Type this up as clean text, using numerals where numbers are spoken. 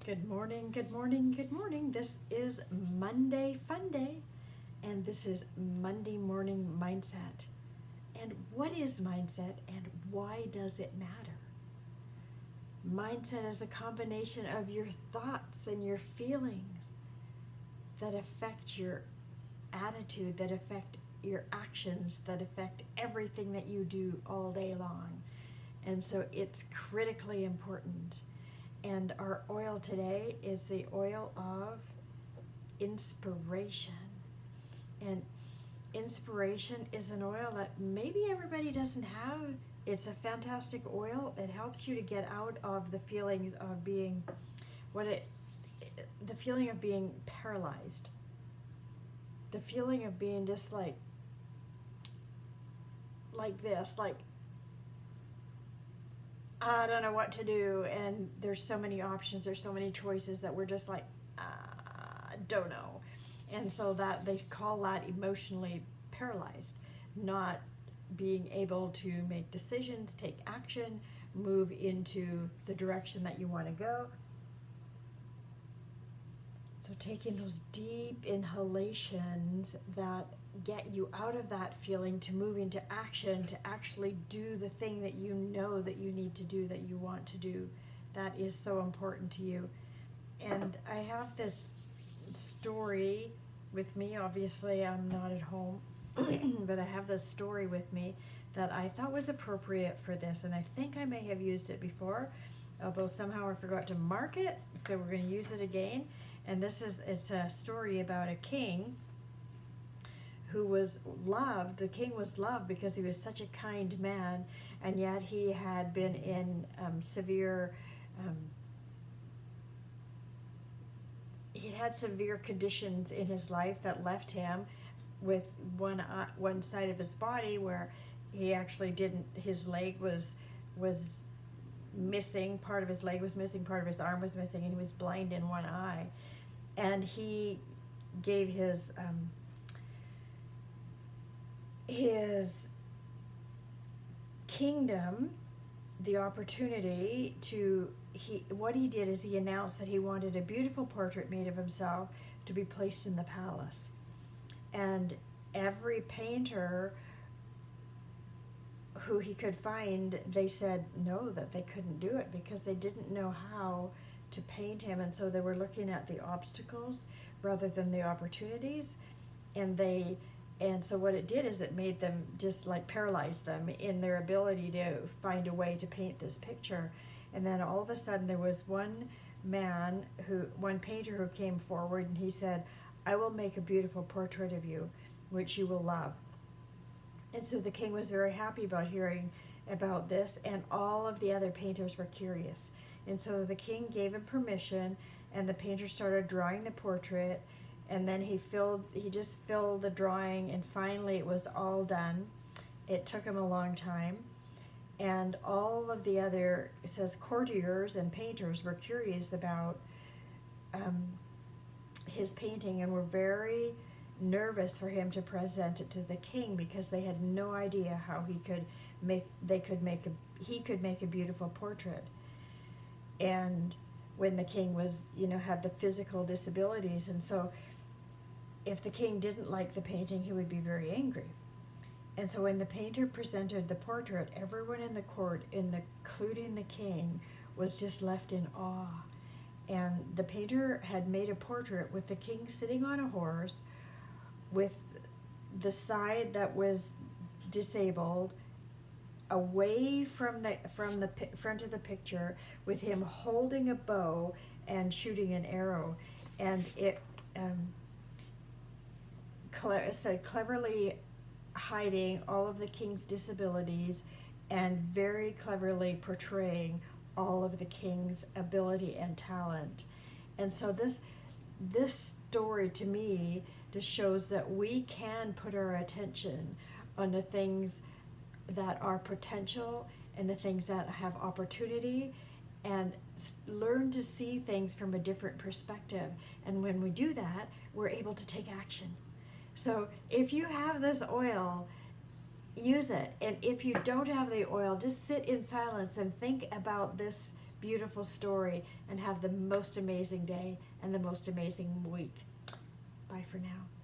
Good morning, good morning, good morning. This is Monday Fun Day, and this is Monday Morning Mindset. And what is mindset and why does it matter? Mindset is a combination of your thoughts and your feelings that affect your attitude, that affect your actions, that affect everything that you do all day long. And so it's critically important. And our oil today is the oil of inspiration. And inspiration is an oil that maybe everybody doesn't have. It's a fantastic oil. It helps you to get out of the feelings of being the feeling of being paralyzed. The feeling of being just like this, like I don't know what to do, and there's so many options, there's so many choices that we're just like, don't know. And so that they call that emotionally paralyzed, not being able to make decisions, take action, move into the direction that you want to go. So taking those deep inhalations that get you out of that feeling to move into action, to actually do the thing that you know that you need to do, that you want to do, that is so important to you. And I have this story with me. Obviously, I'm not at home, but I have this story with me that I thought was appropriate for this, and I think I may have used it before, although somehow I forgot to mark it, so we're going to use it again. And it's a story about a king who was loved. The king was loved because he was such a kind man, and yet he had been in severe he'd had severe conditions in his life that left him with one side of his body where he actually didn't, his leg was missing, part of his leg was missing, part of his arm was missing, and he was blind in one eye. And he gave his kingdom the opportunity to, what he did is he announced that he wanted a beautiful portrait made of himself to be placed in the palace. And every painter who he could find, they said no, that they couldn't do it because they didn't know how to paint him. And so they were looking at the obstacles rather than the opportunities. And so what it did is it made them just like paralyze them in their ability to find a way to paint this picture. And then all of a sudden there was one painter who came forward, and he said, I will make a beautiful portrait of you, which you will love. And so the king was very happy about hearing about this, and all of the other painters were curious. And so the king gave him permission, and the painter started drawing the portrait, and then he just filled the drawing, and finally it was all done. It took him a long time. And all of the other, it says, courtiers and painters were curious about his painting and were very nervous for him to present it to the king because they had no idea how he could make a beautiful portrait. And when the king was, had the physical disabilities, and so if the king didn't like the painting, he would be very angry. And so when the painter presented the portrait, everyone in the court, including the king, was just left in awe. And the painter had made a portrait with the king sitting on a horse, with the side that was disabled away from the front of the picture, with him holding a bow and shooting an arrow. And it said cleverly hiding all of the king's disabilities and very cleverly portraying all of the king's ability and talent. And so this story to me just shows that we can put our attention on the things that are potential and the things that have opportunity, and learn to see things from a different perspective. And when we do that, we're able to take action. So if you have this oil, use it. And if you don't have the oil, just sit in silence and think about this beautiful story and have the most amazing day and the most amazing week. Bye for now.